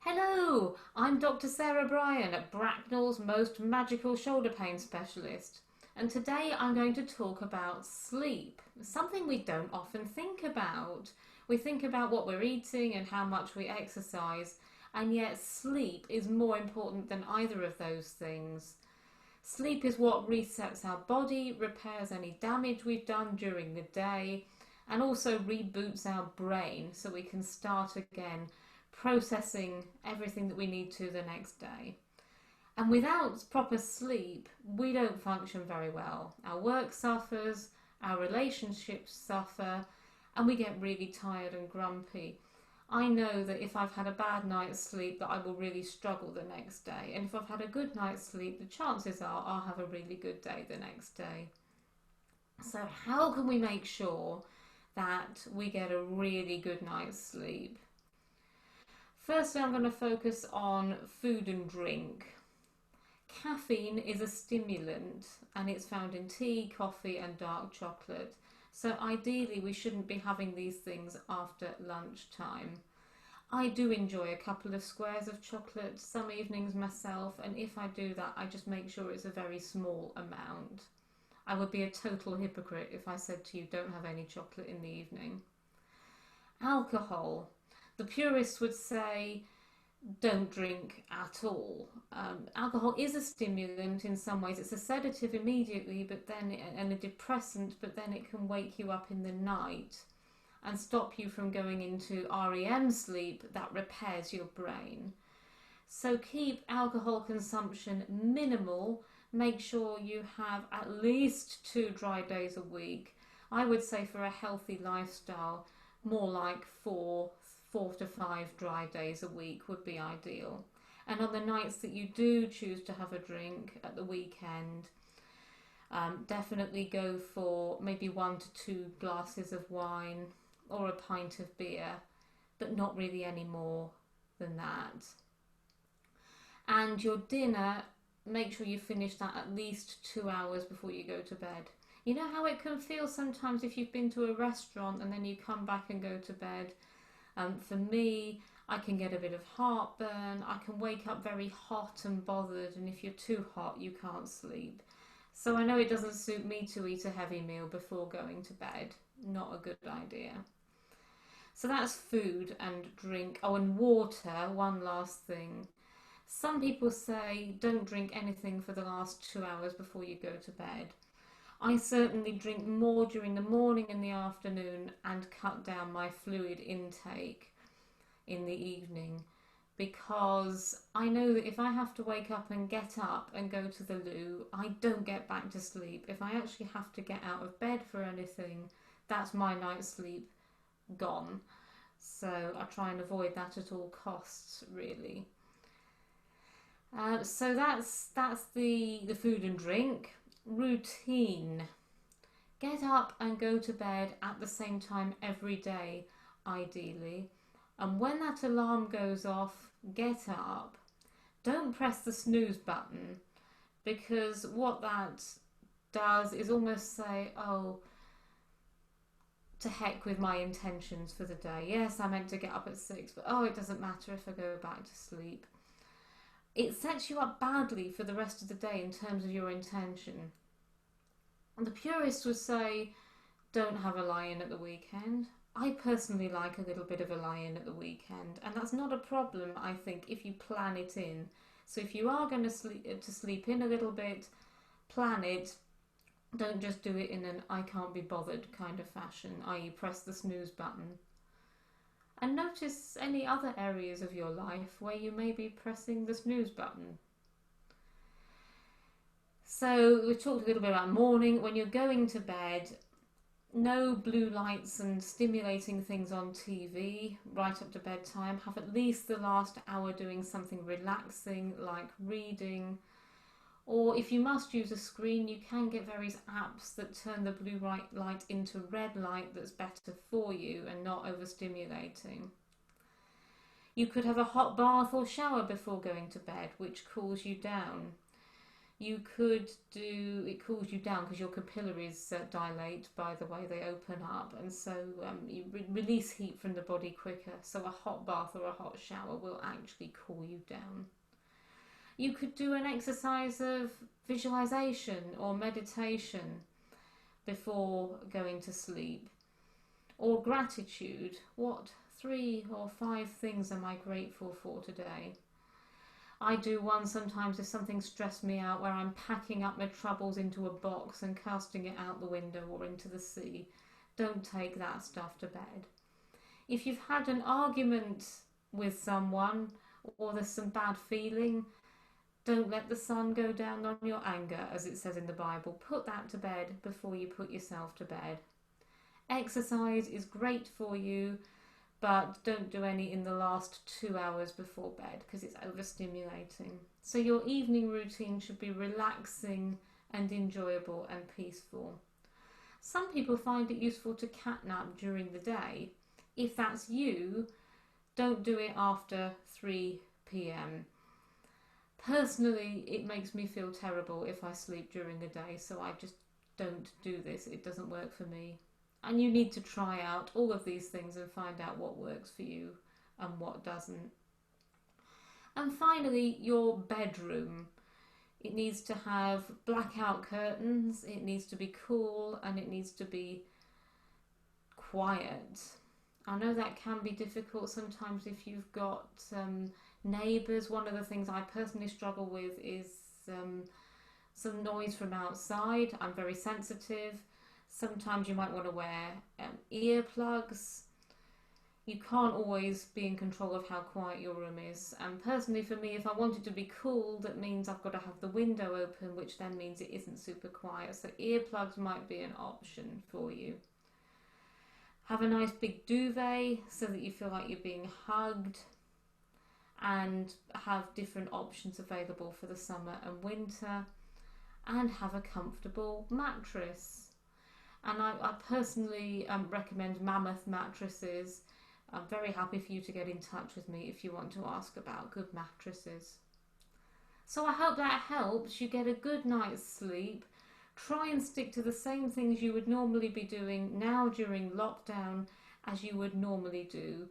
Hello, I'm Dr. Sarah Bryan at Bracknell's most magical shoulder pain specialist, and today I'm going to talk about sleep, something we don't often think about. We think about what we're eating and how much we exercise, and yet sleep is more important than either of those things. Sleep is what resets our body, repairs any damage we've done during the day, and also reboots our brain so we can start again processing everything that we need to the next day. And without proper sleep, we don't function very well. Our work suffers, our relationships suffer, and we get really tired and grumpy. I know that if I've had a bad night's sleep that I will really struggle the next day. And if I've had a good night's sleep, the chances are I'll have a really good day the next day. So how can we make sure that we get a really good night's sleep? Firstly, I'm going to focus on food and drink. Caffeine is a stimulant and it's found in tea, coffee and dark chocolate. So ideally we shouldn't be having these things after lunchtime. I do enjoy a couple of squares of chocolate some evenings myself, and if I do that I just make sure it's a very small amount. I would be a total hypocrite if I said to you don't have any chocolate in the evening. Alcohol. The purists would say don't drink at all. Alcohol is a stimulant in some ways. It's a sedative immediately, and a depressant, but then it can wake you up in the night and stop you from going into REM sleep that repairs your brain. So keep alcohol consumption minimal. Make sure you have at least 2 dry days a week. I would say for a healthy lifestyle, more like 4 to 5 dry days a week would be ideal. And on the nights that you do choose to have a drink at the weekend, definitely go for maybe 1 to 2 glasses of wine or a pint of beer, but not really any more than that. And your dinner, make sure you finish that at least 2 hours before you go to bed. You know how it can feel sometimes if you've been to a restaurant and then you come back and go to bed. For me, I can get a bit of heartburn, I can wake up very hot and bothered, and if you're too hot you can't sleep. So I know it doesn't suit me to eat a heavy meal before going to bed. Not a good idea. So that's food and drink. Oh, and water, one last thing. Some people say don't drink anything for the last 2 hours before you go to bed. I certainly drink more during the morning and the afternoon and cut down my fluid intake in the evening, because I know that if I have to wake up and get up and go to the loo, I don't get back to sleep. If I actually have to get out of bed for anything, that's my night's sleep gone. So I try and avoid that at all costs, really. So that's the food and drink. Routine. Get up and go to bed at the same time every day, ideally. And when that alarm goes off, get up. Don't press the snooze button, because what that does is almost say, oh, to heck with my intentions for the day. Yes, I meant to get up at 6, but oh, it doesn't matter if I go back to sleep. It sets you up badly for the rest of the day in terms of your intention. And the purists would say, don't have a lie-in at the weekend. I personally like a little bit of a lie-in at the weekend, and that's not a problem, I think, if you plan it in. So if you are going to sleep in a little bit, plan it. Don't just do it in an I can't be bothered kind of fashion, i.e. press the snooze button. And notice any other areas of your life where you may be pressing the snooze button. So we talked a little bit about morning. When you're going to bed, no blue lights and stimulating things on TV right up to bedtime. Have at least the last hour doing something relaxing like reading. Or if you must use a screen, you can get various apps that turn the blue light into red light that's better for you and not overstimulating. You could have a hot bath or shower before going to bed, which cools you down. You could do, it cools you down because your capillaries dilate by the way they open up, and so you release heat from the body quicker. So a hot bath or a hot shower will actually cool you down. You could do an exercise of visualization or meditation before going to sleep, or gratitude. What 3 or 5 things am I grateful for today? I do one sometimes if something stressed me out, where I'm packing up my troubles into a box and casting it out the window or into the sea. Don't take that stuff to bed. If you've had an argument with someone or there's some bad feeling, don't let the sun go down on your anger, as it says in the Bible. Put that to bed before you put yourself to bed. Exercise is great for you, but don't do any in the last 2 hours before bed because it's overstimulating. So your evening routine should be relaxing and enjoyable and peaceful. Some people find it useful to catnap during the day. If that's you, don't do it after 3 p.m. Personally, it makes me feel terrible if I sleep during the day, so I just don't do this. It doesn't work for me. And you need to try out all of these things and find out what works for you and what doesn't. And finally, your bedroom. It needs to have blackout curtains, it needs to be cool, and it needs to be quiet. I know that can be difficult sometimes if you've got neighbours. One of the things I personally struggle with is some noise from outside. I'm very sensitive. Sometimes you might want to wear earplugs. You can't always be in control of how quiet your room is. And personally for me, if I want it to be cool, that means I've got to have the window open, which then means it isn't super quiet. So earplugs might be an option for you. Have a nice big duvet so that you feel like you're being hugged, and have different options available for the summer and winter, and have a comfortable mattress. And I personally recommend Mammoth mattresses. I'm very happy for you to get in touch with me if you want to ask about good mattresses. So I hope that helps you get a good night's sleep. Try and stick to the same things you would normally be doing now during lockdown as you would normally do.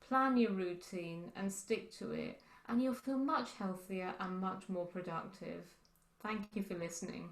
Plan your routine and stick to it, and you'll feel much healthier and much more productive. Thank you for listening.